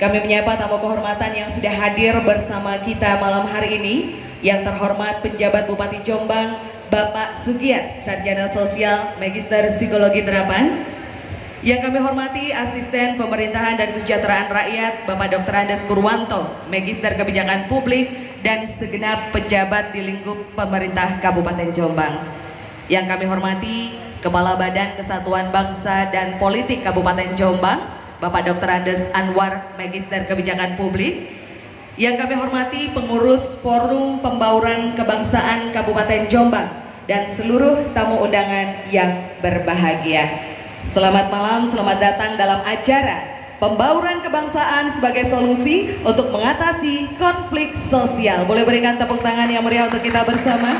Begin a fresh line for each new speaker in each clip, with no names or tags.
Kami menyapa tamu kehormatan yang sudah hadir bersama kita malam hari ini. Yang terhormat Penjabat Bupati Jombang, Bapak Sugiat, Sarjana Sosial, Magister Psikologi Terapan. Yang kami hormati Asisten Pemerintahan dan Kesejahteraan Rakyat, Bapak Dr. Andes Purwanto, Magister Kebijakan Publik, dan segenap pejabat di lingkup pemerintah Kabupaten Jombang. Yang kami hormati Kepala Badan Kesatuan Bangsa dan Politik Kabupaten Jombang, Bapak Dr. Andes Anwar, Magister Kebijakan Publik. Yang kami hormati pengurus Forum Pembauran Kebangsaan Kabupaten Jombang dan seluruh tamu undangan yang berbahagia. Selamat malam, selamat datang dalam acara Pembauran Kebangsaan sebagai solusi untuk mengatasi konflik sosial. Boleh berikan tepuk tangan yang meriah untuk kita bersama.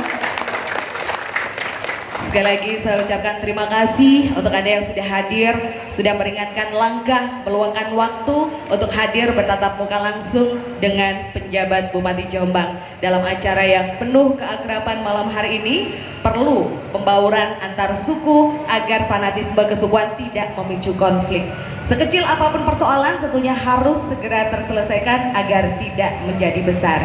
Sekali lagi saya ucapkan terima kasih untuk Anda yang sudah hadir, sudah meringankan langkah, meluangkan waktu untuk hadir bertatap muka langsung dengan penjabat Bupati Jombang dalam acara yang penuh keakraban malam hari ini. Perlu pembauran antar suku agar fanatisme kesukuan tidak memicu konflik. Sekecil apapun persoalan tentunya harus segera terselesaikan agar tidak menjadi besar.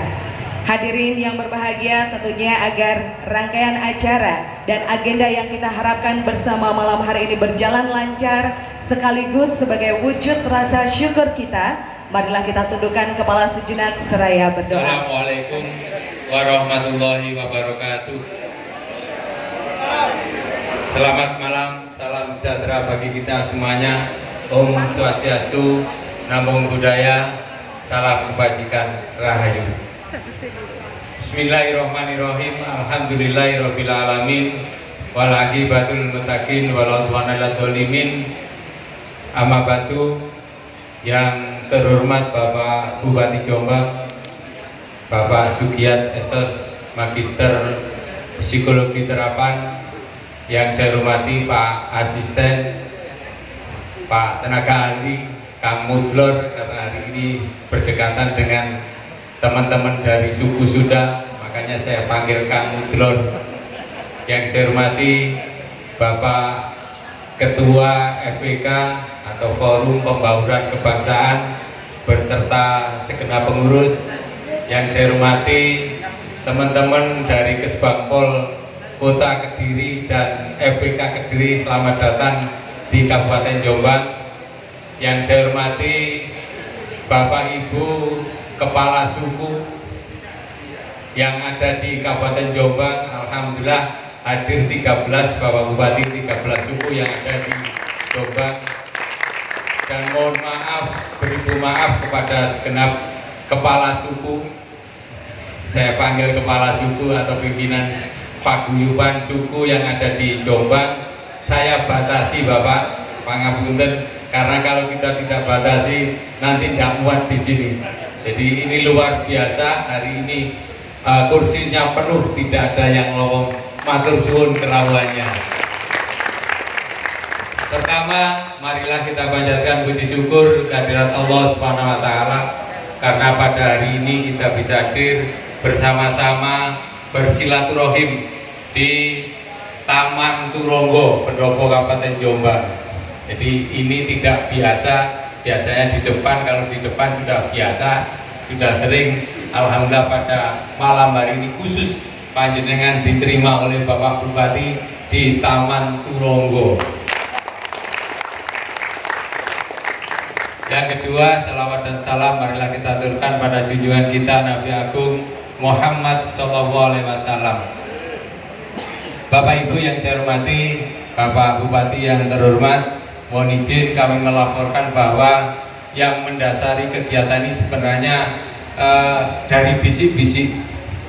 Hadirin yang berbahagia, tentunya agar rangkaian acara dan agenda yang kita harapkan bersama malam hari ini berjalan lancar sekaligus sebagai wujud rasa syukur kita, marilah kita tundukkan kepala sejenak seraya berdoa.
Assalamualaikum warahmatullahi wabarakatuh. Selamat malam, salam sejahtera bagi kita semuanya. Om Swastiastu, Namo Buddhaya, salam kebajikan, rahayu. Bismillahirrahmanirrahim. Alhamdulillahirabbil alamin. Wal aqibatul muttaqin wala udwana illal dzalimin. Amma ba'du. Yang terhormat Bapak Bupati Jombang, Bapak Sugiat Esos, Magister Psikologi Terapan. Yang saya hormati Pak Asisten, Pak Tenaga Ahli, Kang Mudlor, karena hari ini berdekatan dengan teman-teman dari suku Sunda, makanya saya panggil Kang Mudlor. Yang saya hormati Bapak Ketua FPK atau Forum Pembauran Kebangsaan beserta segenap pengurus. Yang saya hormati teman-teman dari Kesbangpol Kota Kediri dan FPK Kediri, selamat datang di Kabupaten Jombang. Yang saya hormati Bapak Ibu Kepala Suku yang ada di Kabupaten Jombang, alhamdulillah hadir 13 Bapak Bupati 13 suku yang ada di Jombang. Dan mohon maaf, beribu maaf kepada segenap kepala suku. Saya panggil kepala suku atau pimpinan paguyuban suku yang ada di Jombang. Saya batasi Bapak, pangapunten, karena kalau kita tidak batasi nanti tidak muat di sini. Jadi ini luar biasa, hari ini kursinya penuh, tidak ada yang lowong. Matur suwun kerawulannya. Pertama, marilah kita panjatkan puji syukur kehadirat Allah Subhanahu wa taala karena pada hari ini kita bisa hadir bersama-sama bersilaturahim di Taman Turonggo, Pendopo Kabupaten Jombang. Jadi ini tidak biasa, biasanya di depan, kalau di depan sudah biasa, sudah sering. Alhamdulillah pada malam hari ini khusus panjenengan diterima oleh Bapak Bupati di Taman Turonggo. Yang kedua, salawat dan salam marilah kita aturkan pada junjungan kita Nabi Agung Muhammad SAW. Bapak Ibu yang saya hormati, Bapak Bupati yang terhormat, mohon izin kami melaporkan bahwa yang mendasari kegiatan ini sebenarnya dari bisik-bisik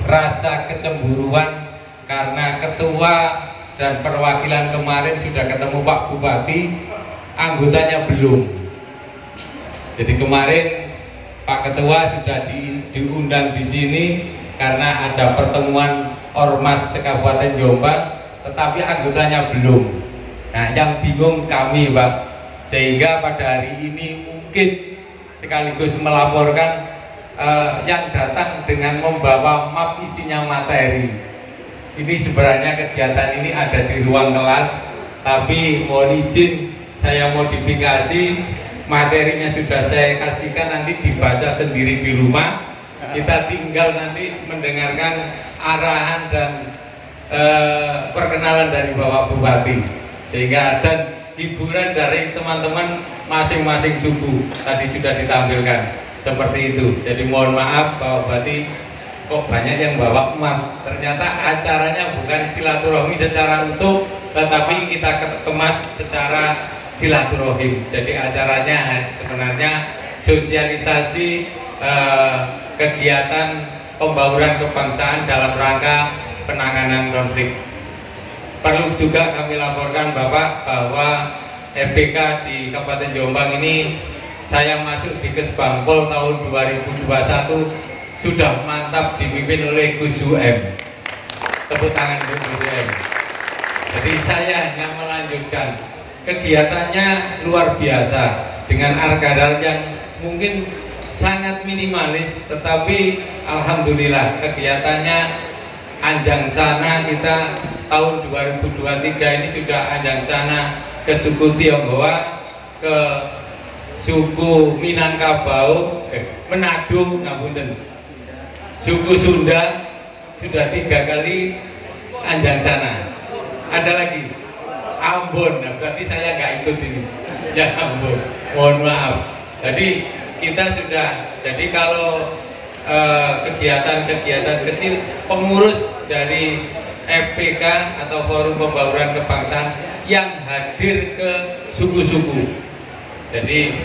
rasa kecemburuan karena ketua dan perwakilan kemarin sudah ketemu Pak Bupati, anggotanya belum. Jadi kemarin Pak Ketua sudah diundang di sini karena ada pertemuan Ormas Kabupaten Jombang, tetapi anggotanya belum. Nah, yang bingung kami Pak, sehingga pada hari ini mungkin sekaligus melaporkan yang datang dengan membawa map isinya materi. Ini sebenarnya kegiatan ini ada di ruang kelas, tapi mohon izin saya modifikasi materinya sudah saya kasihkan, nanti dibaca sendiri di rumah. Kita tinggal nanti mendengarkan arahan dan perkenalan dari Bapak Bupati, sehingga dan hiburan dari teman-teman masing-masing suku tadi sudah ditampilkan seperti itu. Jadi mohon maaf Bapak Bupati, kok banyak yang bawa emas. Ternyata acaranya bukan silaturahmi secara utuh, tetapi kita kemas secara silaturahim. Jadi acaranya sebenarnya sosialisasi kegiatan pembauran kebangsaan dalam rangka penanganan konflik. Perlu juga kami laporkan Bapak bahwa FPK di Kabupaten Jombang ini saya masuk di Kesbangpol tahun 2021 sudah mantap dipimpin oleh Gus UM. Tepuk tangan untuk Gus UM. Jadi saya hanya melanjutkan kegiatannya luar biasa dengan anggaran yang mungkin sangat minimalis, tetapi alhamdulillah kegiatannya anjang sana. Kita tahun 2023 ini sudah anjang sana ke suku Tionghoa, ke suku Minangkabau, Manado, ngapunten, suku Sunda, sudah 3 kali anjang sana. Ada lagi Ambon, nah berarti saya nggak ikut ini ya, Ambon, mohon maaf. Jadi kita sudah, jadi kalau kegiatan-kegiatan kecil, pengurus dari FPK atau Forum Pembauran Kebangsaan yang hadir ke suku-suku, jadi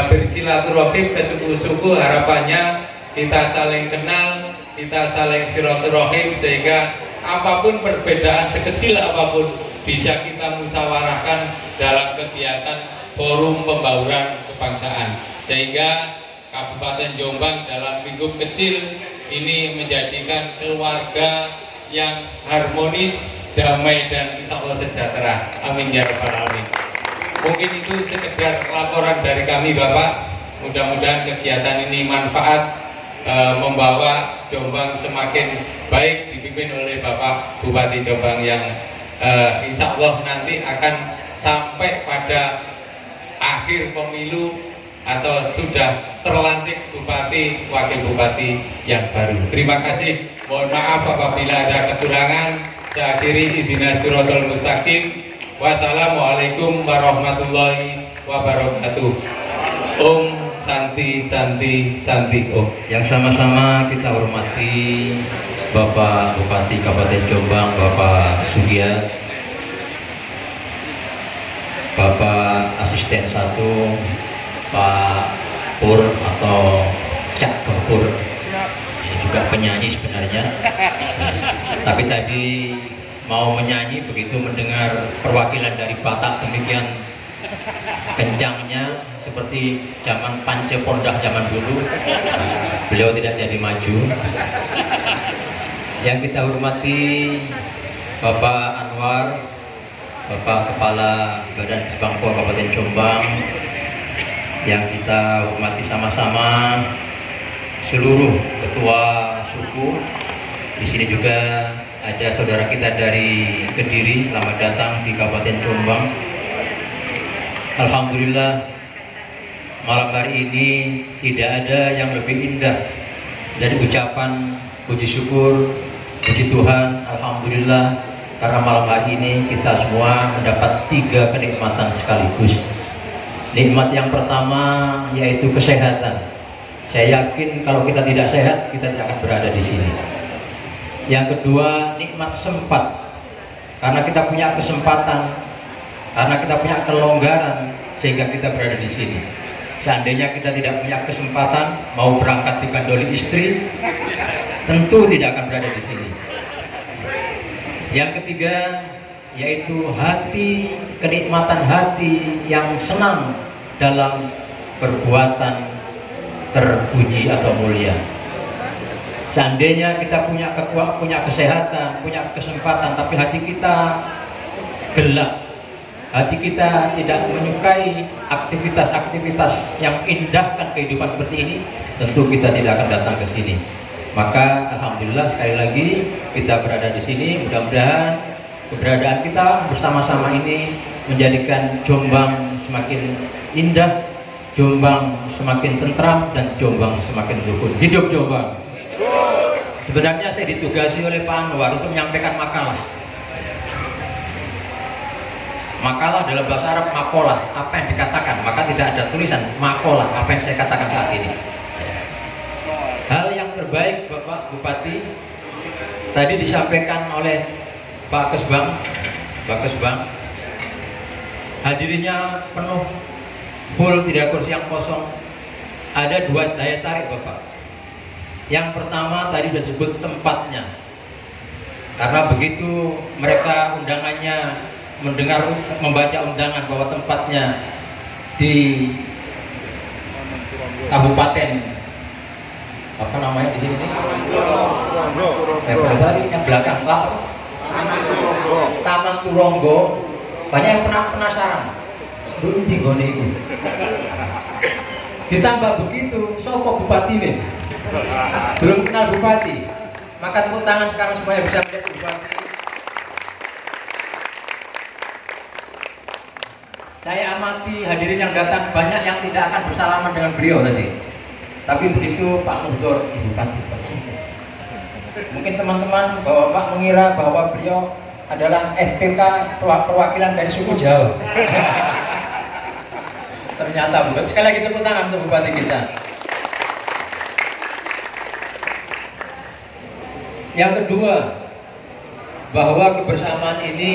bersilaturahim ke suku-suku, harapannya kita saling kenal, kita saling silaturahim, sehingga apapun perbedaan sekecil apapun bisa kita musyawarahkan dalam kegiatan Forum Pembauran Kebangsaan, sehingga Kabupaten Jombang dalam lingkup kecil ini menjadikan keluarga yang harmonis, damai, dan insya Allah sejahtera. Amin ya rabbal alamin. Mungkin itu sekedar laporan dari kami Bapak. Mudah-mudahan kegiatan ini manfaat, membawa Jombang semakin baik dipimpin oleh Bapak Bupati Jombang yang insya Allah nanti akan sampai pada akhir pemilu atau sudah terlantik Bupati, Wakil Bupati yang baru. Terima kasih. Mohon maaf apabila ada kekurangan. Saya akhiri, ihdinas siratal mustaqim. Wassalamualaikum warahmatullahi wabarakatuh. Om Santi Santi Santi Om.
Yang sama-sama kita hormati Bapak Bupati Kabupaten Jombang, Bapak Sugiat, Bapak Asisten 1, Pak Pur atau Cak Pur, juga penyanyi sebenarnya. Tapi tadi mau menyanyi, begitu mendengar perwakilan dari Batak demikian kencangnya seperti zaman Pance Pondah zaman dulu, beliau tidak jadi maju. Yang kita hormati Bapak Anwar, Bapak Kepala Badan Kesbangpol Kabupaten Jombang, yang kita hormati sama-sama seluruh ketua suku. Di sini juga ada saudara kita dari Kediri, selamat datang di Kabupaten Jombang. Alhamdulillah, malam hari ini tidak ada yang lebih indah dari ucapan puji syukur, puji Tuhan, alhamdulillah, karena malam hari ini kita semua mendapat 3 kenikmatan sekaligus. Nikmat yang pertama yaitu kesehatan. Saya yakin kalau kita tidak sehat, kita tidak akan berada di sini. Yang kedua, nikmat sempat. Karena kita punya kesempatan, karena kita punya kelonggaran, sehingga kita berada di sini. Seandainya kita tidak punya kesempatan, mau berangkat dikandoli istri, tentu tidak akan berada di sini. Yang ketiga, yaitu hati, kenikmatan hati yang senang dalam perbuatan terpuji atau mulia. Seandainya kita punya kesehatan, punya kesempatan, tapi hati kita gelap, hati kita tidak menyukai aktivitas-aktivitas yang indahkan kehidupan seperti ini, tentu kita tidak akan datang ke sini. Maka alhamdulillah sekali lagi kita berada di sini. Mudah-mudahan keberadaan kita bersama-sama ini menjadikan Jombang semakin indah, Jombang semakin tentram dan Jombang semakin rukun. Hidup Jombang. Sebenarnya saya ditugasi oleh Pak Anwar untuk menyampaikan makalah. Makalah dalam bahasa Arab makolah, apa yang dikatakan, maka tidak ada tulisan makolah, apa yang saya katakan saat ini. Hal yang terbaik Bapak Bupati tadi disampaikan oleh Pak Kesbang, hadirinya penuh, full, tidak kursi yang kosong. Ada dua daya tarik Bapak. Yang pertama tadi sudah disebut tempatnya, karena begitu mereka undangannya membaca undangan bahwa tempatnya di kabupaten apa namanya di sini nih? Yang belakang Pak, Taman Turonggo. Banyak yang penasaran. Dundi gone iku. Ditambah begitu, sopo bupati ini? Belum kenal bupati. Maka tepuk tangan sekarang semuanya bisa melihat bupati. Saya amati hadirin yang datang, banyak yang tidak akan bersalaman dengan beliau tadi. Tapi begitu Pak Mudor, Bupati. Mungkin teman-teman Bapak mengira bahwa beliau adalah FPK perwakilan dari suku Jawa. Ternyata bukan. Sekali lagi tepuk tangan untuk Bupati kita. Yang kedua, bahwa kebersamaan ini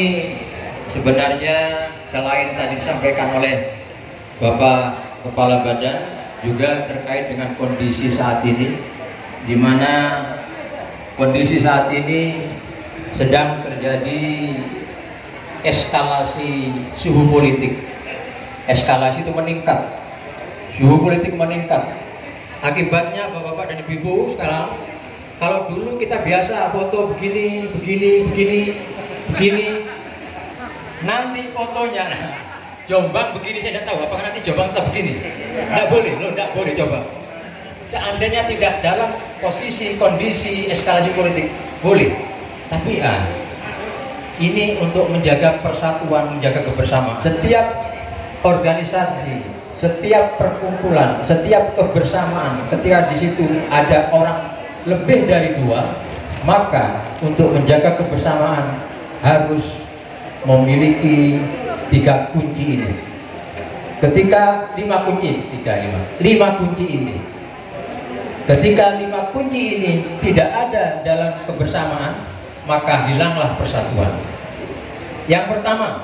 sebenarnya selain tadi disampaikan oleh Bapak Kepala Badan, juga terkait dengan kondisi saat ini, di mana kondisi saat ini sedang terjadi eskalasi suhu politik. Eskalasi itu meningkat, suhu politik meningkat. Akibatnya Bapak-bapak dan Ibu-ibu sekarang, kalau dulu kita biasa foto begini, nanti fotonya Jombang begini, saya tidak tahu apakah nanti Jombang tetap begini. Tidak boleh, tidak boleh coba. Seandainya tidak dalam posisi kondisi eskalasi politik boleh, tapi ini untuk menjaga persatuan, menjaga kebersamaan. Setiap organisasi, setiap perkumpulan, setiap kebersamaan, ketika di situ ada orang lebih dari dua, maka untuk menjaga kebersamaan harus memiliki 3 kunci ini. Ketika 5 kunci, 5 kunci ini. Ketika 5 kunci ini tidak ada dalam kebersamaan, maka hilanglah persatuan. Yang pertama,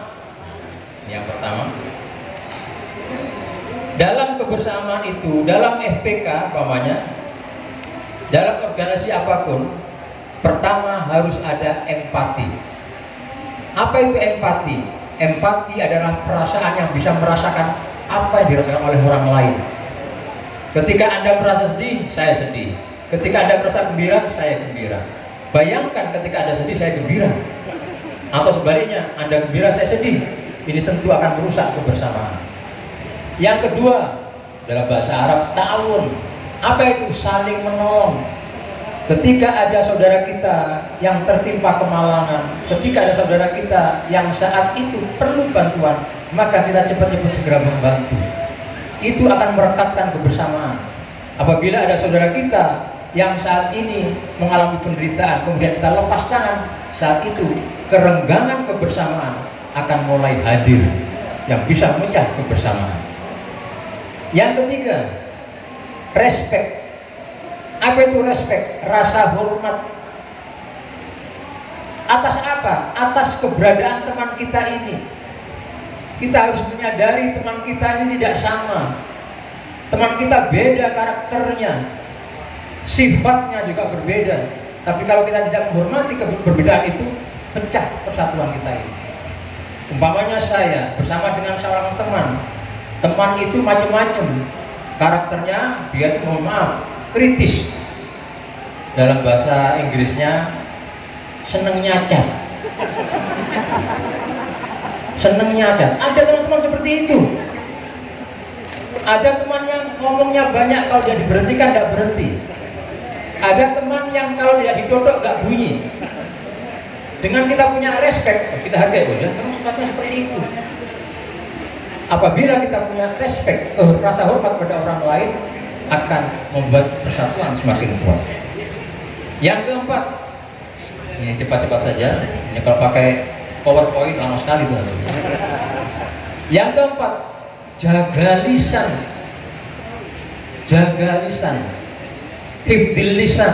dalam kebersamaan itu, dalam FPK umpamanya, dalam organisasi apapun, pertama harus ada empati. Apa itu empati? Empati adalah perasaan yang bisa merasakan apa yang dirasakan oleh orang lain. Ketika Anda merasa sedih, saya sedih. Ketika Anda merasa gembira, saya gembira. Bayangkan ketika Anda sedih, saya gembira. Atau sebaliknya, Anda gembira, saya sedih. Ini tentu akan merusak kebersamaan. Yang kedua, dalam bahasa Arab, ta'awun. Apa itu? Saling menolong. Ketika ada saudara kita yang tertimpa kemalangan, ketika ada saudara kita yang saat itu perlu bantuan, maka kita cepat-cepat segera membantu. Itu akan merekatkan kebersamaan. Apabila ada saudara kita yang saat ini mengalami penderitaan, kemudian kita lepas tangan, saat itu kerenggangan kebersamaan akan mulai hadir yang bisa memecah kebersamaan. Yang ketiga, respect. Apa itu respect? Rasa hormat. Atas apa? Atas keberadaan teman kita ini. Kita harus menyadari teman kita ini tidak sama. Teman kita beda karakternya, sifatnya juga berbeda. Tapi kalau kita tidak menghormati perbedaan itu, pecah persatuan kita ini. Umpamanya saya bersama dengan seorang teman. Teman itu macam-macam. Karakternya dia itu, mohon maaf, kritis. Dalam bahasa Inggrisnya seneng nyacat. Seneng nyacat. Ada teman-teman seperti itu. Ada teman yang ngomongnya banyak, kalau tidak diberhentikan tidak berhenti. Ada teman yang kalau tidak didodok nggak bunyi. Dengan kita punya respect, kita hargai, ya teman sifatnya seperti itu. Apabila kita punya respect, rasa hormat pada orang lain, akan membuat persatuan semakin kuat. Yang keempat, ini cepat-cepat saja. Ini kalau pakai PowerPoint lama sekali tuh. Yang keempat, jaga lisan. Jaga lisan. Hifdzil lisan.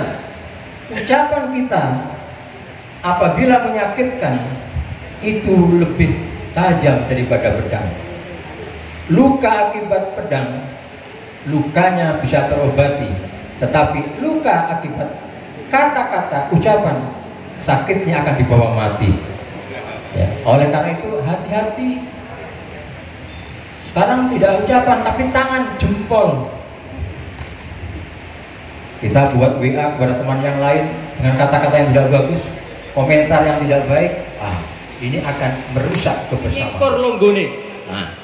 Ucapan kita apabila menyakitkan itu lebih tajam daripada pedang. Luka akibat pedang, lukanya bisa terobati, tetapi luka akibat kata-kata, ucapan, sakitnya akan dibawa mati. Ya, oleh karena itu hati-hati. Sekarang tidak ucapan tapi tangan, jempol. Kita buat WA kepada teman yang lain dengan kata-kata yang tidak bagus, komentar yang tidak baik, ini akan merusak kebersamaan. Nah,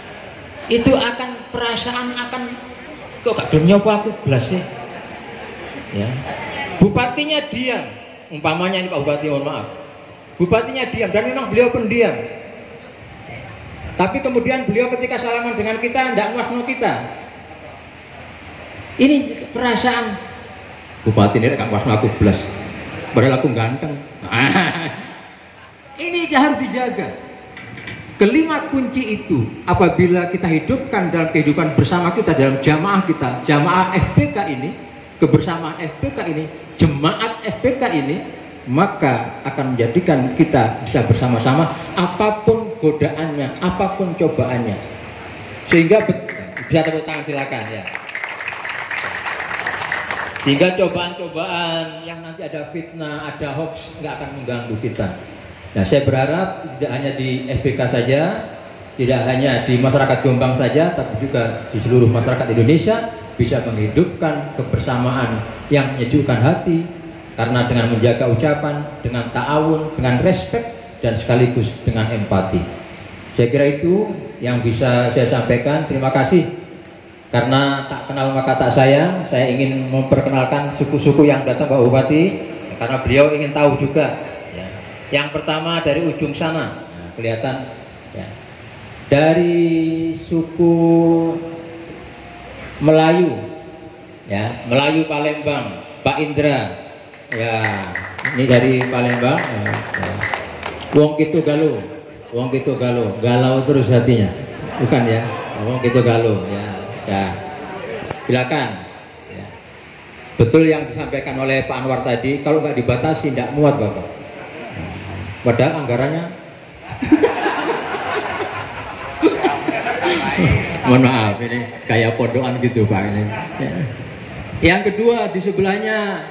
itu akan perasaan akan kok gak gelem nyopo aku belas sih. Ya. Bupatinya diam, umpamanya ini Pak Bupati, mohon maaf. Bupatinya diam dan memang beliau pendiam. Tapi kemudian beliau ketika salaman dengan kita tidak nguasno kita. Ini perasaan Bupati ini gak nguasno aku belas. Padahal aku ganteng. Ini harus dijaga. Kelima kunci itu apabila kita hidupkan dalam kehidupan bersama kita, dalam jamaah kita, jamaah FPK ini, kebersamaan FPK ini, jemaat FPK ini, maka akan menjadikan kita bisa bersama-sama apapun godaannya, apapun cobaannya. Sehingga bisa tepuk tangan silakan ya. Sehingga cobaan-cobaan yang nanti ada fitnah, ada hoax nggak akan mengganggu kita. Nah, saya berharap tidak hanya di FPK saja, tidak hanya di masyarakat Jombang saja, tapi juga di seluruh masyarakat Indonesia bisa menghidupkan kebersamaan yang menyejukkan hati, karena dengan menjaga ucapan, dengan ta'awun, dengan respect, dan sekaligus dengan empati. Saya kira itu yang bisa saya sampaikan. Terima kasih. Karena tak kenal maka tak sayang, saya ingin memperkenalkan suku-suku yang datang Pak Bupati, karena beliau ingin tahu juga. Yang pertama dari ujung sana, nah, kelihatan ya. Dari suku Melayu, ya, Melayu Palembang, Pak Indra, ya, ini dari Palembang. Ya. Wong Kito Galo, Wong Kito Galo, galau terus hatinya, bukan ya? Wong Kito Galo, ya, ya. Silakan. Ya. Betul yang disampaikan oleh Pak Anwar tadi, kalau nggak dibatasi tidak muat Bapak. Padahal anggarannya mohon maaf ini kayak podokan gitu Pak ini. Ya. Yang kedua di sebelahnya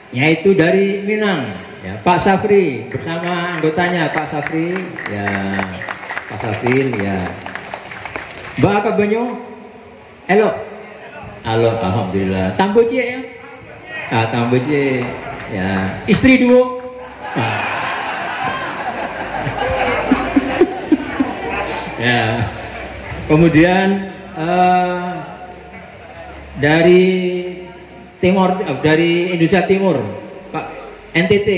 yaitu dari Minang ya, Pak Safri bersama anggotanya Pak Safri ya, Pak Safri ya. Mbak Kabanyo halo halo alhamdulillah. Tamboje ya, Tamboje ya, istri duo. Ya, kemudian dari Timur, dari Indonesia Timur, Pak NTT,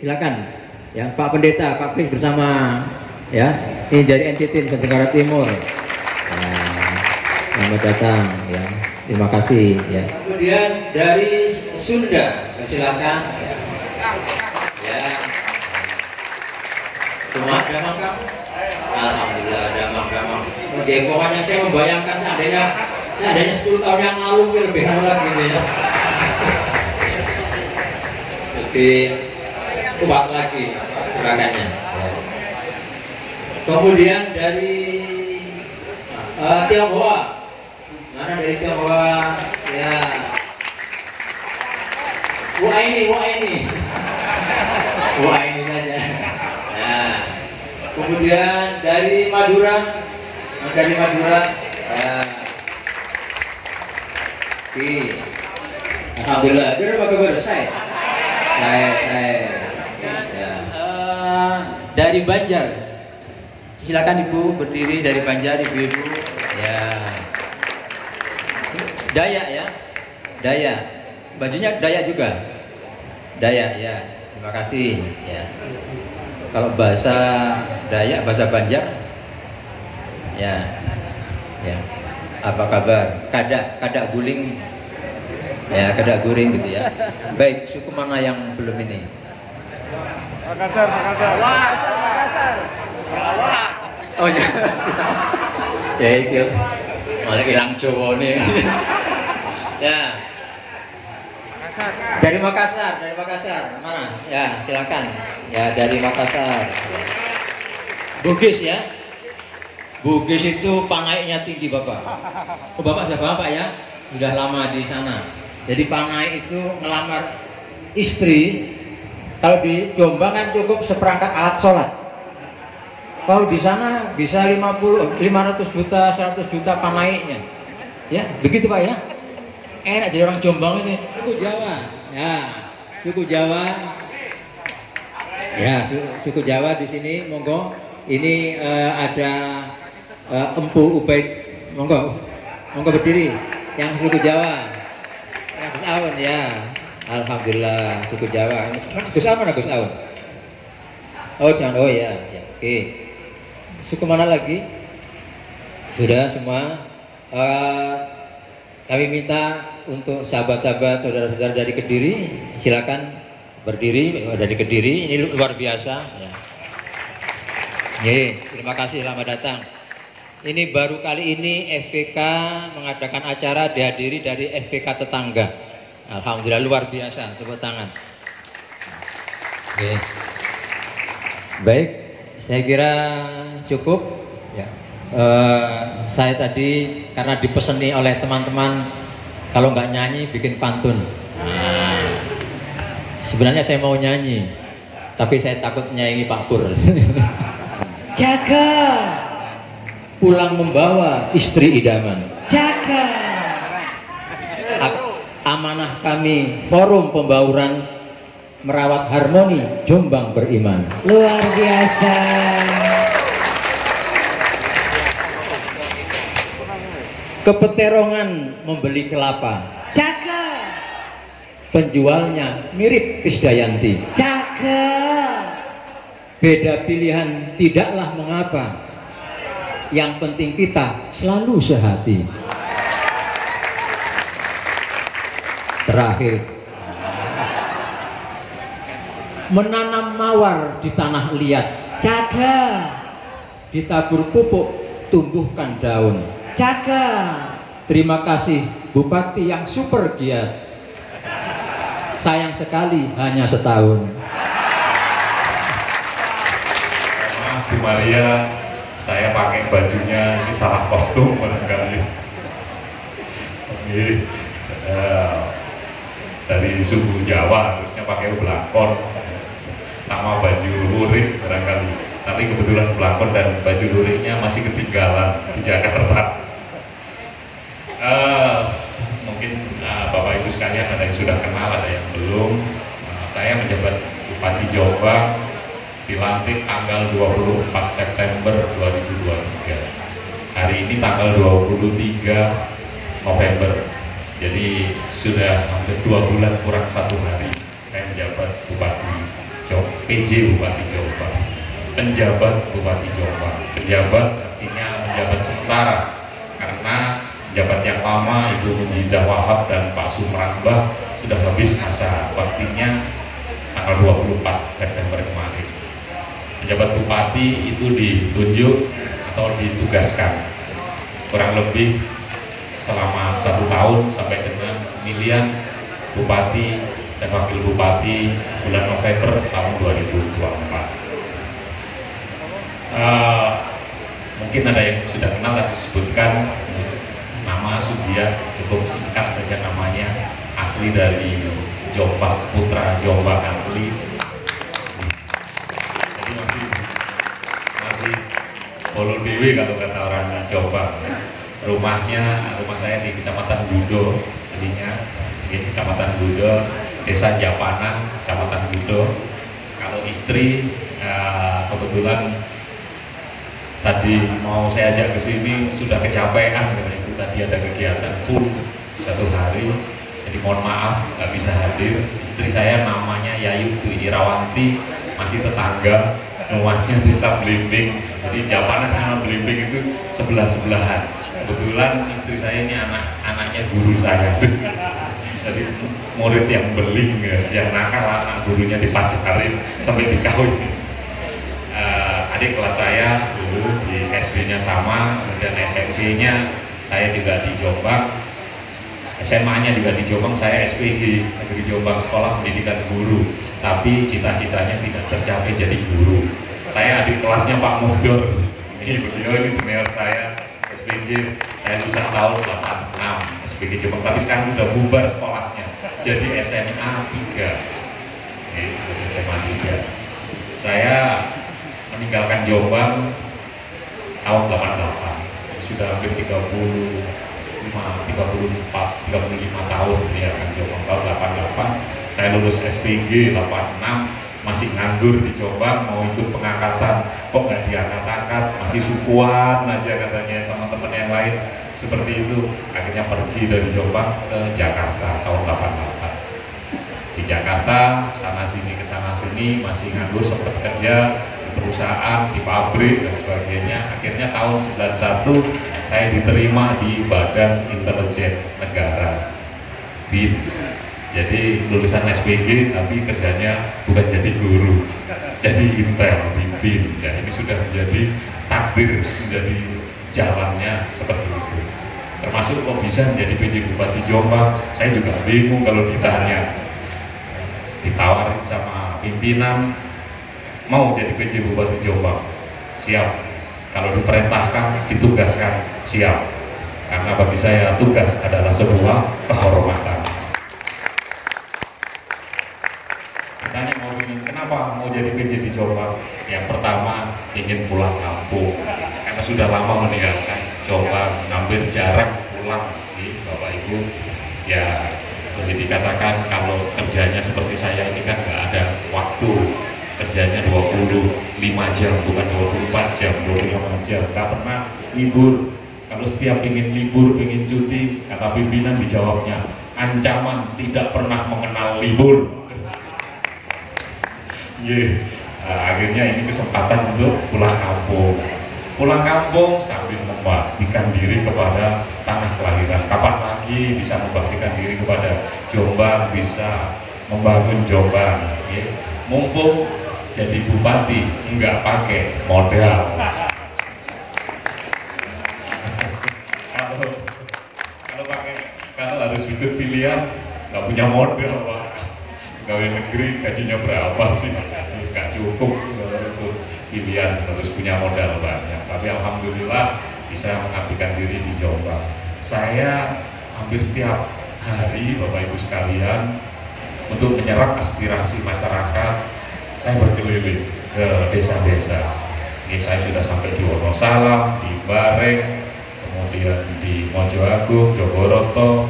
silakan. Ya, Pak Pendeta, Pak Kris bersama, ya, ini dari NTT Nusa Tenggara Timur. Ya, selamat datang, ya, terima kasih. Ya. Kemudian dari Sunda, silakan. Ya, ya. Cuma damang kamu. Alhamdulillah damang-damang. Jadi pokoknya saya membayangkan seandainya 10 tahun yang lalu lebih lagi gitu ya. Lebih kuat lagi gerakannya. Ya. Kemudian dari Tionghoa, mana dari Tionghoa? Ya. Wah ini saja. Nah. Kemudian dari Madura, ya. Alhamdulillah, dia apa kabar? Saya. Ya. Dari Banjar, silakan Ibu berdiri dari Banjar, Ibu. Ya. Dayak ya, Dayak. Bajunya Dayak juga. Dayak ya. Terima kasih. Ya. Kalau bahasa Dayak, bahasa Banjar, ya Ya, apa kabar? Kada guling, ya kada guling gitu ya. Baik, suku mana yang belum ini?
Makassar.
Oh ya, ya itu malah hilang Jawa nih. Ya, dari Makassar, mana? Ya, silakan. Ya, dari Makassar. Bugis ya. Bugis itu pangaiknya tinggi Bapak. Oh, Bapak sudah Bapak ya? Sudah lama di sana. Jadi pangaik itu ngelamar istri. Kalau di Jombang kan cukup seperangkat alat sholat. Kalau di sana bisa 500 juta, 100 juta pangaiknya. Ya, begitu Pak ya? Enak jadi orang Jombang ini. Suku Jawa. Ya, suku Jawa. Ya, suku Jawa di sini monggo. Ini ada Empu Ubaid, monggo berdiri. Yang suku Jawa, Gus Aun ya, alhamdulillah suku Jawa. Gus Aun mana Gus Aun? Oh jangan, oh ya, oke. Suku mana lagi? Sudah semua. Kami minta untuk sahabat-sahabat, saudara-saudara dari Kediri, silakan berdiri. Dari Kediri, ini luar biasa. Ya. Terima kasih, selamat datang. Ini baru kali ini FPK mengadakan acara dihadiri dari FPK tetangga. Alhamdulillah luar biasa, tepuk tangan. Oke. Baik, saya kira cukup. Ya. Saya tadi karena dipeseni oleh teman-teman kalau nggak nyanyi bikin pantun. Nah, sebenarnya saya mau nyanyi, tapi saya takut nyanyi Pak Pur.
Jaga.
Pulang membawa istri idaman.
Jaga.
Amanah kami forum pembauran merawat harmoni Jombang beriman.
Luar biasa.
Kepeterongan membeli kelapa.
Jaga.
Penjualnya mirip Krisdayanti.
Jaga.
Beda pilihan tidaklah mengapa. Yang penting kita selalu sehati. Terakhir, menanam mawar di tanah liat.
Jaga.
Ditabur pupuk, tumbuhkan daun.
Jaga.
Terima kasih Bupati yang super giat. Sayang sekali hanya setahun.
Maaf Bu Maria, saya pakai bajunya ini salah kostum barangkali. Oke, dari suku Jawa harusnya pakai belakon sama baju lurik barangkali. Tapi kebetulan belakon dan baju luriknya masih ketinggalan di Jakarta. Mungkin Bapak Ibu sekalian ada yang sudah kenal, ada yang belum. Saya menjabat Bupati Jombang dilantik tanggal 24 September 2023. Hari ini tanggal 23 November. Jadi sudah hampir 2 bulan kurang 1 hari saya menjabat PJ Bupati Jombang. Penjabat Bupati Jombang. Penjabat artinya menjabat sementara, karena jabat yang lama Ibu Munjidah Wahab dan Pak Sumrambah sudah habis masa baktinya tanggal 24 September kemarin. Penjabat bupati itu ditunjuk atau ditugaskan kurang lebih selama 1 tahun sampai dengan pemilihan bupati dan wakil bupati bulan November tahun 2024. Mungkin ada yang sudah kenal, tadi disebutkan nama Sugiat, cukup singkat saja namanya, asli dari Jombang, putra Jombang asli. Jadi masih Bolo Dewi kalau kata orang Jombang. Rumah saya di Kecamatan Gudo, jadinya di Kecamatan Gudo, Desa Japanan, Kecamatan Gudo. Kalau istri kebetulan tadi mau saya ajak ke sini sudah kecapean, karena itu tadi ada kegiatan full 1 hari, jadi mohon maaf nggak bisa hadir. Istri saya namanya Yayu Dwi Irawanti, masih tetangga, rumahnya desa Blimbing. Jadi Japanan sama Blimbing itu sebelah-sebelahan. Kebetulan istri saya ini anaknya guru saya. Jadi murid yang beling ya, yang nakal anak gurunya dipacarin sampai dikawin. Adik kelas saya dulu di SD-nya sama, kemudian SMP-nya saya juga di Jombang, SMA-nya juga di Jombang, saya SPG Negeri Jombang Sekolah Pendidikan Guru, tapi cita-citanya tidak tercapai jadi guru. Saya adik kelasnya Pak Muhdor, beliau ini senior saya SPG, saya lulusan tahun 86 SPG Jombang, tapi sekarang sudah bubar sekolahnya, jadi SMA 3. SMA 3. Saya meninggalkan Jombang tahun 88, sudah hampir 35 tahun meninggalkan Jombang. Tahun 88 saya lulus SPG, 86 masih nganggur di Jombang, mau ikut pengangkatan kok nggak diangkat-angkat, masih sukuan aja katanya teman-teman yang lain seperti itu. Akhirnya pergi dari Jombang ke Jakarta tahun 88. Di Jakarta sana sini masih nganggur, sempat kerja di perusahaan, di pabrik dan sebagainya. Akhirnya tahun 91 saya diterima di Badan Intelijen Negara BIN. Jadi lulusan SPG tapi kerjanya bukan jadi guru, jadi intel di BIN. Ya, ini sudah menjadi takdir, menjadi jalannya seperti itu. Termasuk kok bisa menjadi PJ Bupati Jombang, saya juga bingung kalau ditanya. Ditawarin sama pimpinan, mau jadi PJ Bupati Jombang, siap. Kalau diperintahkan, ditugaskan, siap. Karena bagi saya tugas adalah sebuah kehormatan. Ditanya mau ingin kenapa mau jadi PJ di Jombang? Yang pertama ingin pulang kampung, karena sudah lama meninggalkan Jombang, hampir jarang pulang, Bapak Ibu. Ya boleh dikatakan kalau kerjanya seperti saya ini kan nggak ada waktu, kerjanya 25 jam bukan 24 jam, 25 jam, nggak pernah libur. Kalau setiap ingin libur, ingin cuti, kata pimpinan dijawabnya ancaman tidak pernah mengenal libur. Akhirnya ini kesempatan untuk pulang kampung. Pulang kampung sambil membaktikan diri kepada tanah kelahiran. Kapan lagi bisa membaktikan diri kepada Jombang, bisa membangun Jombang. Mumpung jadi bupati nggak pakai modal. Kalau harus ikut pilihan nggak punya modal, Pak. Pegawai negeri gajinya berapa sih? Nggak cukup untuk pilihan, harus punya modal banyak. Tapi alhamdulillah bisa mengabdikan diri di Jombang. Saya hampir setiap hari, Bapak Ibu sekalian, untuk menyerap aspirasi masyarakat, saya berkeliling ke desa-desa. Ini saya sudah sampai di Wonosalam, di Bareng, kemudian di Mojo Agung, Jogoroto,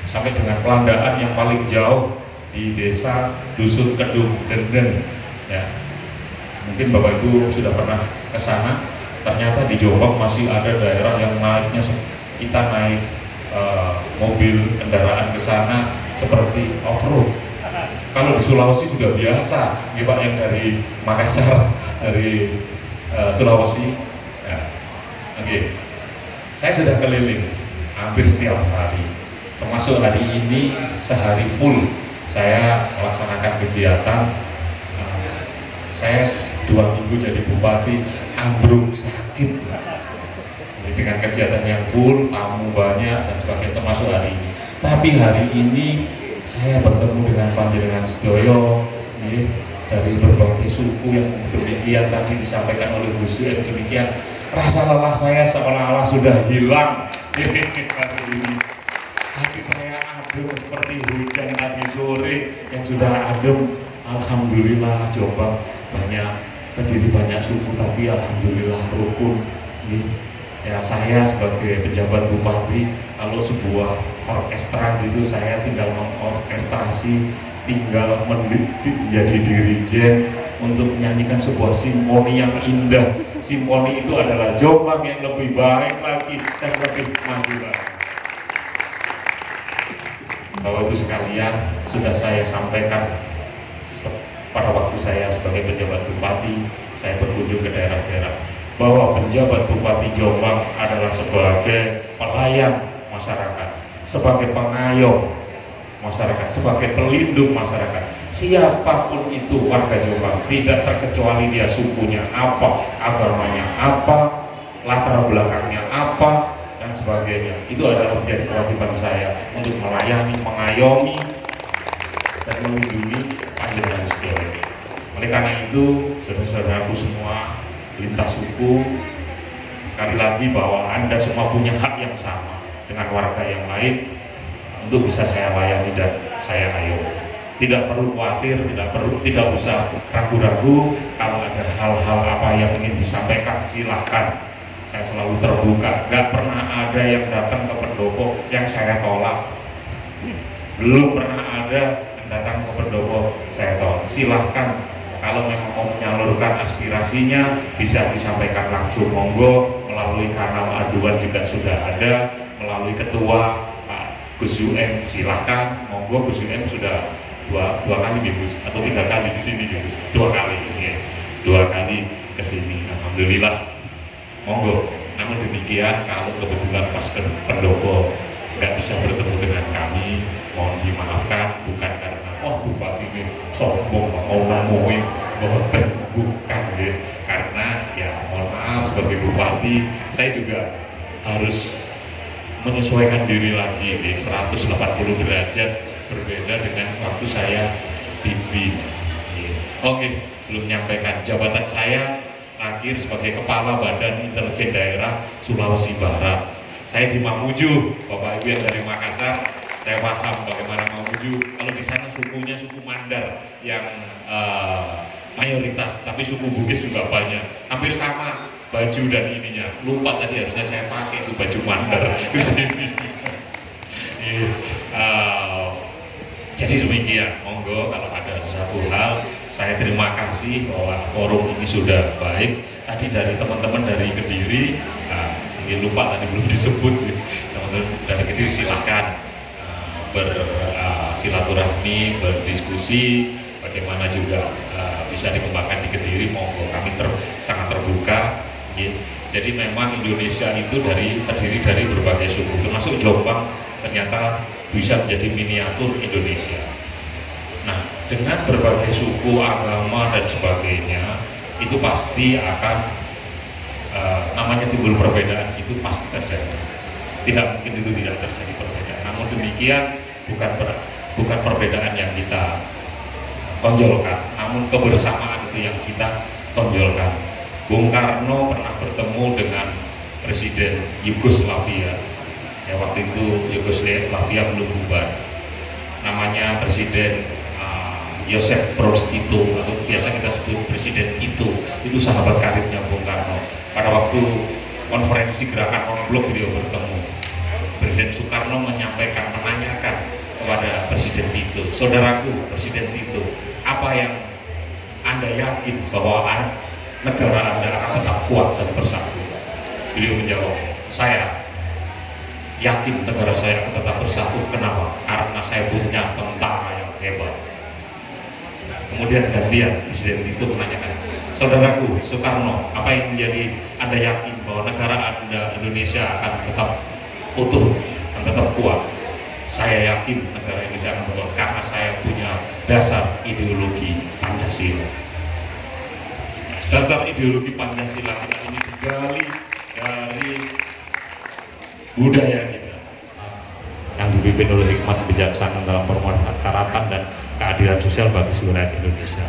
sampai dengan Pelandaan yang paling jauh di desa Dusun Kedung Denden. Ya, mungkin Bapak Ibu sudah pernah ke sana. Ternyata di Jombang masih ada daerah yang naiknya kita naik mobil kendaraan ke sana seperti off-road. Kalau di Sulawesi sudah biasa, ya Pak, yang dari Makassar, dari Sulawesi. Ya. Oke. Saya sudah keliling hampir setiap hari. Termasuk hari ini sehari full saya melaksanakan kegiatan. Saya 2 minggu jadi bupati, ambruk sakit. Dengan kegiatan yang full, tamu banyak dan sebagainya, termasuk hari ini. Tapi hari ini saya bertemu dengan panjenengan sedoyo dari berbagai suku yang demikian tadi disampaikan oleh Gus Yusuf, demikian rasa lelah saya seolah-olah sudah hilang hari ini. Hati saya adem seperti hujan tadi sore yang sudah adem. Alhamdulillah Jombang terdiri banyak suku, tapi alhamdulillah rukun. Ya, saya sebagai penjabat bupati, kalau sebuah orkestra gitu, saya tinggal mengorkestrasi, tinggal menjadi dirijen untuk menyanyikan sebuah simfoni yang indah. Simfoni itu adalah Jombang yang lebih baik lagi dan lebih maju lagi. Bapak Ibu sekalian, sudah saya sampaikan pada waktu saya sebagai penjabat bupati, saya berkunjung ke daerah-daerah, bahwa penjabat Bupati Jombang adalah sebagai pelayan masyarakat, sebagai pengayom masyarakat, sebagai pelindung masyarakat. Siapapun itu warga Jombang, tidak terkecuali dia sukunya apa, agamanya apa, latar belakangnya apa, dan sebagainya. Itu adalah menjadi kewajiban saya untuk melayani, mengayomi, dan melindungi panjenengan sedaya. Oleh karena itu, saudara-saudaraku semua lintas suku, sekali lagi bahwa Anda semua punya hak yang sama dengan warga yang lain untuk bisa saya layani dan saya ayomi. Tidak perlu khawatir, tidak usah ragu-ragu. Kalau ada hal-hal apa yang ingin disampaikan, silahkan. Saya selalu terbuka. Gak pernah ada yang datang ke pendopo yang saya tolak. Belum pernah ada yang datang ke pendopo saya tolak. Silahkan. Kalau memang mau menyalurkan aspirasinya, bisa disampaikan langsung, monggo. Melalui kanal aduan juga sudah ada, melalui ketua Pak Gus UM, silahkan, monggo. Gus UM sudah dua kali nih Gus, atau 3 kali di sini Gus, 2 kali ya. 2 kali ke sini, alhamdulillah, monggo. Namun demikian, kalau kebetulan pas ke pendopo nggak bisa bertemu dengan kami, mohon dimaafkan, bukan karena bupati ini sombong mau nemuin, bukan ya, karena ya mohon maaf, sebagai bupati saya juga harus menyesuaikan diri lagi di 180 derajat berbeda dengan waktu saya pimpin. Oke, belum menyampaikan jabatan saya terakhir sebagai Kepala Badan Intelijen Daerah Sulawesi Barat. Saya di Mamuju, Bapak Ibu yang dari Makassar, saya paham bagaimana Mamuju. Kalau di sana sukunya suku Mandar yang mayoritas, tapi suku Bugis juga banyak, hampir sama baju dan ininya. Lupa tadi harusnya saya pakai itu baju Mandar di sini. Jadi demikian, monggo kalau ada satu hal, saya terima kasih bahwa forum ini sudah baik. Tadi dari teman-teman dari Kediri, mungkin lupa tadi belum disebut, teman-teman dari Kediri silahkan bersilaturahmi, berdiskusi, bagaimana juga bisa dikembangkan di Kediri, monggo, kami sangat terbuka. Jadi memang Indonesia itu terdiri dari berbagai suku, termasuk Jombang ternyata bisa menjadi miniatur Indonesia. Nah, dengan berbagai suku, agama dan sebagainya, itu pasti akan namanya timbul perbedaan, itu pasti terjadi. Tidak mungkin itu tidak terjadi perbedaan. Namun demikian bukan perbedaan yang kita tonjolkan, namun kebersamaan itu yang kita tonjolkan. Bung Karno pernah bertemu dengan Presiden Yugoslavia. Ya, waktu itu Yugoslavia belum bubar. Namanya Presiden Josip Broz Tito, atau biasa kita sebut Presiden Tito. Itu sahabat karibnya Bung Karno. Pada waktu konferensi gerakan non-blok beliau bertemu. Presiden Soekarno menanyakan kepada Presiden Tito, saudaraku Presiden Tito, apa yang Anda yakin bahwa negara Anda akan tetap kuat dan bersatu? Beliau menjawab, saya yakin negara saya akan tetap bersatu. Kenapa? Karena saya punya tentara yang hebat. Kemudian gantian, Presiden Tito menanyakan, saudaraku Soekarno, apa yang menjadi Anda yakin bahwa negara Anda Indonesia akan tetap utuh dan tetap kuat? Saya yakin negara Indonesia akan tetap kuat karena saya punya dasar ideologi Pancasila. Dasar ideologi Pancasila kita ini digali dari budaya kita yang dipimpin oleh hikmat kebijaksanaan dalam persyaratan dan keadilan sosial bagi seluruh rakyat Indonesia.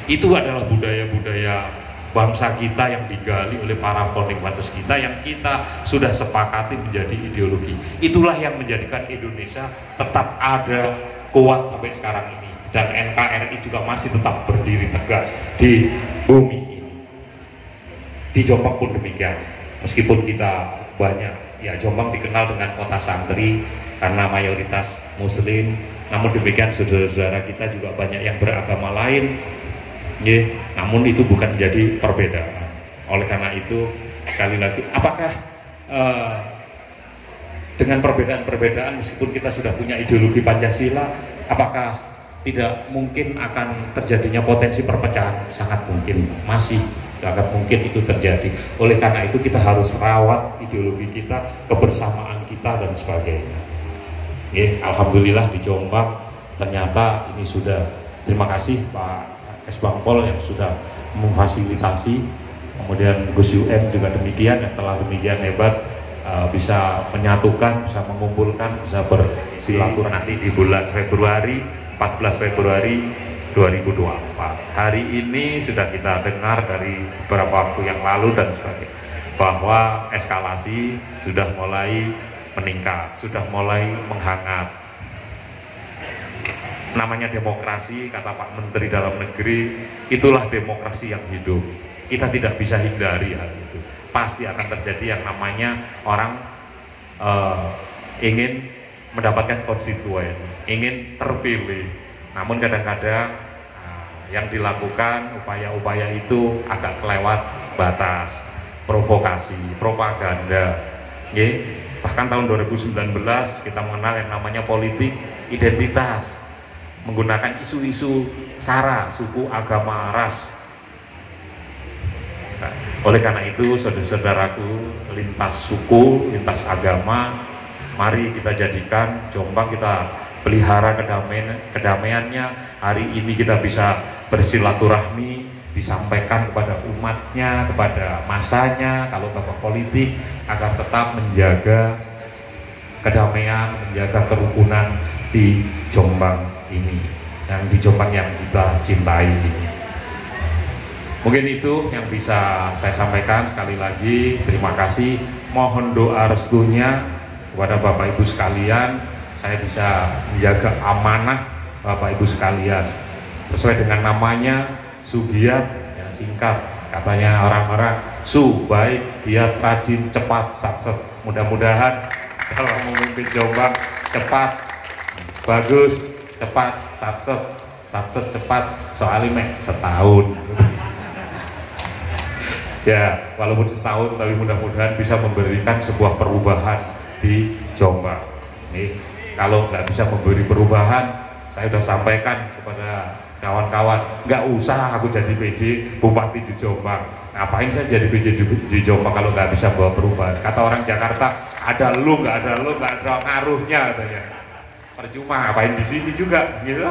Itu adalah budaya-budaya bangsa kita yang digali oleh para founding fathers kita, yang kita sudah sepakati menjadi ideologi. Itulah yang menjadikan Indonesia tetap ada, kuat sampai sekarang ini, dan NKRI juga masih tetap berdiri tegak di bumi ini. Di Jombang pun demikian, meskipun kita banyak, ya Jombang dikenal dengan kota santri karena mayoritas muslim, namun demikian saudara-saudara kita juga banyak yang beragama lain. Namun itu bukan menjadi perbedaan. Oleh karena itu, sekali lagi, apakah dengan perbedaan-perbedaan, meskipun kita sudah punya ideologi Pancasila, apakah tidak mungkin akan terjadinya potensi perpecahan, sangat mungkin, masih sangat mungkin itu terjadi. Oleh karena itu kita harus rawat ideologi kita, kebersamaan kita dan sebagainya. Alhamdulillah di Jombang ternyata ini sudah, terima kasih Pak Kesbangpol yang sudah memfasilitasi, kemudian Gus UN juga demikian, yang telah demikian hebat bisa menyatukan, bisa mengumpulkan, bisa bersilaturahmi nanti di bulan Februari, 14 Februari 2024. Hari ini sudah kita dengar dari beberapa waktu yang lalu dan sebagainya bahwa eskalasi sudah mulai meningkat, sudah mulai menghangat. Namanya demokrasi, kata Pak Menteri Dalam Negeri, itulah demokrasi yang hidup. Kita tidak bisa hindari hal itu. Pasti akan terjadi yang namanya orang ingin mendapatkan konstituen, ingin terpilih. Namun kadang-kadang yang dilakukan upaya-upaya itu agak kelewat batas, provokasi, propaganda. Bahkan tahun 2019 kita mengenal yang namanya politik identitas, menggunakan isu-isu SARA, suku, agama, ras. Nah, oleh karena itu saudara-saudaraku, lintas suku, lintas agama, mari kita jadikan Jombang, kita pelihara kedamaiannya. Hari ini kita bisa bersilaturahmi, disampaikan kepada umatnya, kepada masanya, kalau tokoh politik, agar tetap menjaga kedamaian, menjaga kerukunan di Jombang ini, dan di Jombang yang kita cintai ini. Mungkin itu yang bisa saya sampaikan. Sekali lagi terima kasih, mohon doa restunya kepada Bapak Ibu sekalian, saya bisa menjaga amanah Bapak Ibu sekalian sesuai dengan namanya, Sugiat, yang singkat katanya orang-orang, Su, baik, giat, rajin, cepat, satset. Mudah-mudahan kalau memimpin Jombang cepat, bagus, cepat, satset, satset cepat, soalnya setahun. Ya, walaupun setahun, tapi mudah-mudahan bisa memberikan sebuah perubahan di Jombang. Nih, kalau nggak bisa memberi perubahan, saya sudah sampaikan kepada kawan-kawan, nggak usah aku jadi PJ Bupati di Jombang. Ngapain saya jadi PJ di Jombang kalau nggak bisa bawa perubahan? Kata orang Jakarta, ada lu nggak ada ngaruhnya katanya. Percuma, ngapain di sini juga, gitu.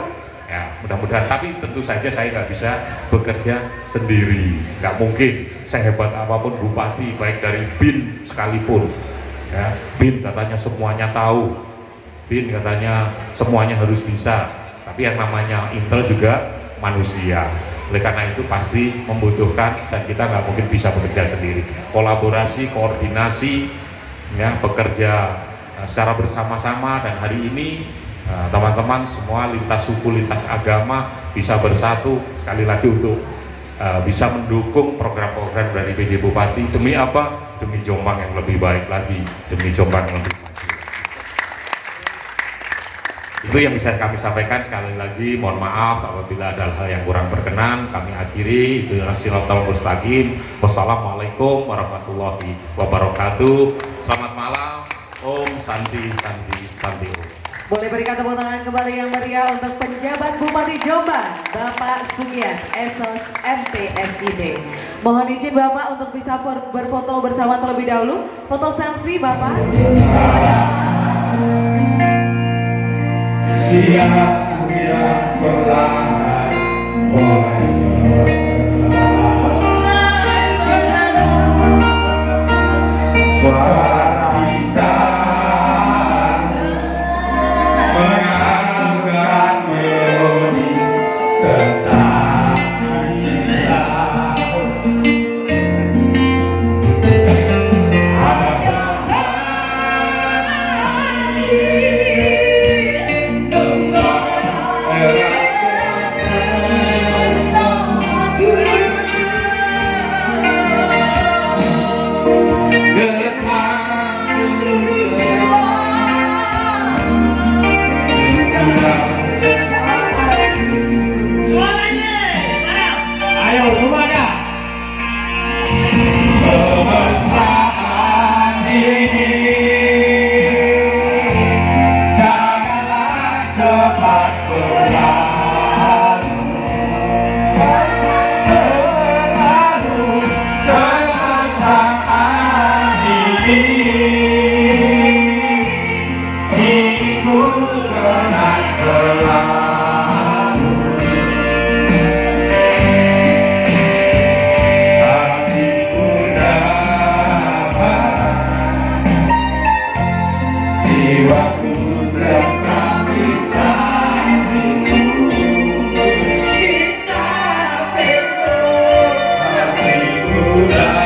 Ya, mudah-mudahan. Tapi tentu saja saya nggak bisa bekerja sendiri. Nggak mungkin. Sehebat apapun bupati, baik dari BIN sekalipun. Ya, BIN katanya semuanya tahu. BIN katanya semuanya harus bisa. Tapi yang namanya Intel juga manusia. Oleh karena itu pasti membutuhkan, dan kita nggak mungkin bisa bekerja sendiri. Kolaborasi, koordinasi, ya, bekerja secara bersama-sama. Dan hari ini teman-teman semua lintas suku, lintas agama bisa bersatu sekali lagi untuk bisa mendukung program-program dari PJ Bupati. Demi apa? Demi Jombang yang lebih baik lagi, demi Jombang yang lebih maju. Itu yang bisa kami sampaikan. Sekali lagi mohon maaf apabila ada hal yang kurang berkenan. Kami akhiri, itu adalah Shiratal Mustaqim. Wassalamualaikum warahmatullahi wabarakatuh. Selamat malam. Om Santi Santi Santi Om.
Boleh berikan tepuk tangan kembali yang meriah untuk penjabat Bupati Jombang, Bapak Sugiat, Esos MPSID. Mohon izin Bapak untuk bisa berfoto bersama terlebih dahulu. Foto selfie Bapak.
Siap perlahan mulai suara kita mengangkat melodi tentang kita. Dekat sudah